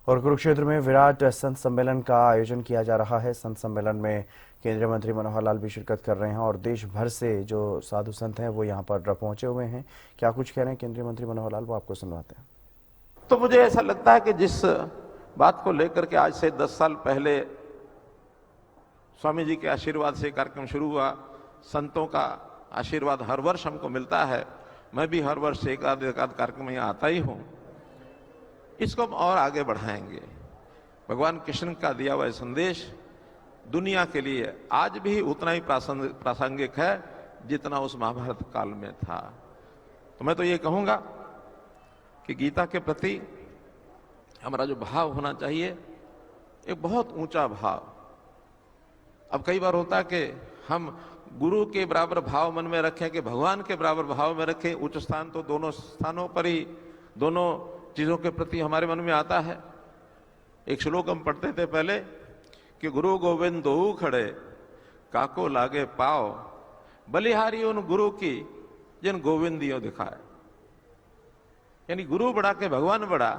और कुरुक्षेत्र में विराट संत सम्मेलन का आयोजन किया जा रहा है। संत सम्मेलन में केंद्रीय मंत्री मनोहर लाल भी शिरकत कर रहे हैं और देश भर से जो साधु संत हैं वो यहाँ पर पहुंचे हुए हैं। क्या कुछ कह रहे हैं केंद्रीय मंत्री मनोहर लाल, वो आपको सुनवाते हैं। तो मुझे ऐसा लगता है कि जिस बात को लेकर के आज से 10 साल पहले स्वामी जी के आशीर्वाद से कार्यक्रम शुरू हुआ, संतों का आशीर्वाद हर वर्ष हमको मिलता है, मैं भी हर वर्ष एक आध कार्यक्रम में यहाँ आता ही हूँ, इसको हम और आगे बढ़ाएंगे। भगवान कृष्ण का दिया हुआ संदेश दुनिया के लिए आज भी उतना ही प्रासंगिक है जितना उस महाभारत काल में था। तो मैं तो ये कहूंगा कि गीता के प्रति हमारा जो भाव होना चाहिए एक बहुत ऊंचा भाव। अब कई बार होता है कि हम गुरु के बराबर भाव मन में रखें कि भगवान के बराबर भाव में रखें। उच्च स्थान तो दोनों स्थानों पर ही, दोनों चीजों के प्रति हमारे मन में आता है। एक श्लोक हम पढ़ते थे पहले कि गुरु गोविंद दो खड़े काको लागे पाओ, बलिहारी उन गुरु की जिन गोविंदियों दिखाए। यानी गुरु बड़ा के भगवान बड़ा,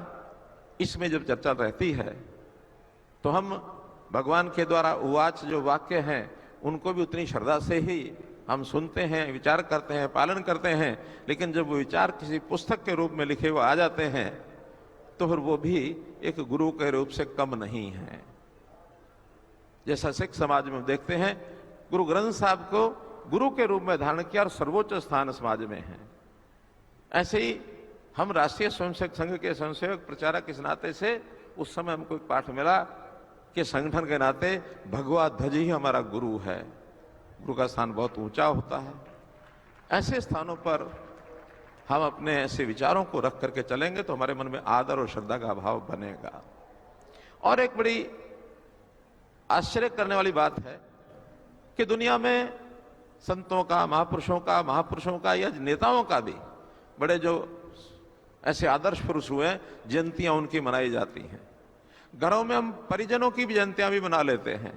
इसमें जब चर्चा रहती है तो हम भगवान के द्वारा उवाच जो वाक्य हैं उनको भी उतनी श्रद्धा से ही हम सुनते हैं, विचार करते हैं, पालन करते हैं। लेकिन जब वो विचार किसी पुस्तक के रूप में लिखे हुए आ जाते हैं तो फिर वो भी एक गुरु के रूप से कम नहीं है। जैसा सिख समाज में देखते हैं, गुरु ग्रंथ साहब को गुरु के रूप में धारण किया और सर्वोच्च स्थान समाज में है। ऐसे ही हम राष्ट्रीय स्वयंसेवक संघ के स्वयंसेवक प्रचारक इस नाते से उस समय हमको एक पाठ मिला कि संगठन के नाते भगवा ध्वज ही हमारा गुरु है। गुरु का स्थान बहुत ऊंचा होता है। ऐसे स्थानों पर हम अपने ऐसे विचारों को रख करके चलेंगे तो हमारे मन में आदर और श्रद्धा का भाव बनेगा। और एक बड़ी आश्चर्य करने वाली बात है कि दुनिया में संतों का, महापुरुषों का या नेताओं का भी बड़े जो ऐसे आदर्श पुरुष हुए हैं, जयंतियां उनकी मनाई जाती हैं। घरों में हम परिजनों की भी जयंतियां भी मना लेते हैं,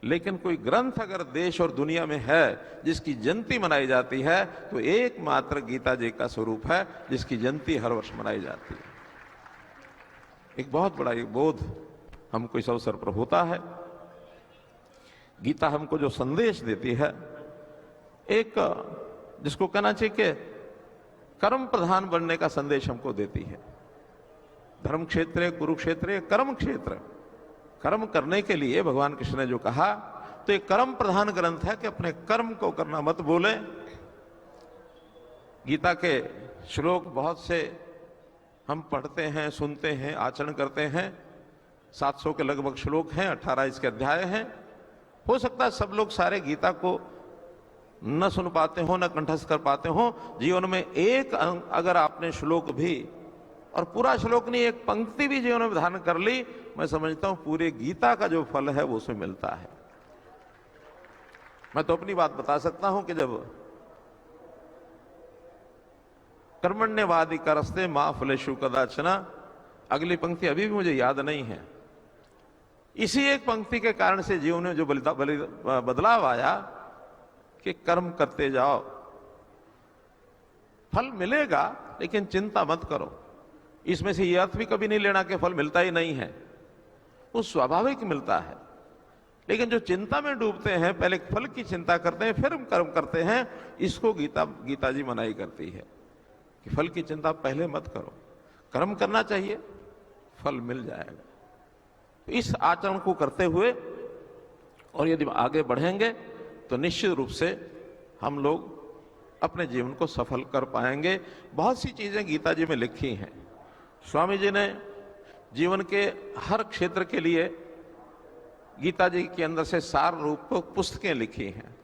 लेकिन कोई ग्रंथ अगर देश और दुनिया में है जिसकी जयंती मनाई जाती है तो एकमात्र गीता जी का स्वरूप है जिसकी जयंती हर वर्ष मनाई जाती है। एक बहुत बड़ा एक बोध हमको इस अवसर पर होता है। गीता हमको जो संदेश देती है, एक जिसको कहना चाहिए कि कर्म प्रधान बनने का संदेश हमको देती है। धर्म क्षेत्र कुरुक्षेत्र कर्म क्षेत्र, कर्म करने के लिए भगवान कृष्ण ने जो कहा तो एक कर्म प्रधान ग्रंथ है कि अपने कर्म को करना मत भूलें। गीता के श्लोक बहुत से हम पढ़ते हैं, सुनते हैं, आचरण करते हैं। 700 के लगभग श्लोक हैं, 18 इसके अध्याय हैं। हो सकता है सब लोग सारे गीता को न सुन पाते हो, न कंठस्थ कर पाते हो। जीवन में एक अगर आपने श्लोक भी, और पूरा श्लोक नहीं, एक पंक्ति भी जीवन में धारण कर ली, मैं समझता हूं पूरे गीता का जो फल है वो उसमें मिलता है। मैं तो अपनी बात बता सकता हूं कि जब कर्मण्यवादी करस्ते मां फलेषु कदाचना, अगली पंक्ति अभी भी मुझे याद नहीं है। इसी एक पंक्ति के कारण से जीवन में जो बदलाव आया कि कर्म करते जाओ, फल मिलेगा लेकिन चिंता मत करो। इसमें से यह अर्थ भी कभी नहीं लेना कि फल मिलता ही नहीं है, वो स्वाभाविक मिलता है। लेकिन जो चिंता में डूबते हैं, पहले फल की चिंता करते हैं फिर हम कर्म करते हैं, इसको गीता जी मनाही करती है कि फल की चिंता पहले मत करो, कर्म करना चाहिए, फल मिल जाएगा। तो इस आचरण को करते हुए और यदि आगे बढ़ेंगे तो निश्चित रूप से हम लोग अपने जीवन को सफल कर पाएंगे। बहुत सी चीजें गीता जी में लिखी हैं। स्वामी जी ने जीवन के हर क्षेत्र के लिए गीता जी के अंदर से सार रूप पुस्तकें लिखी हैं।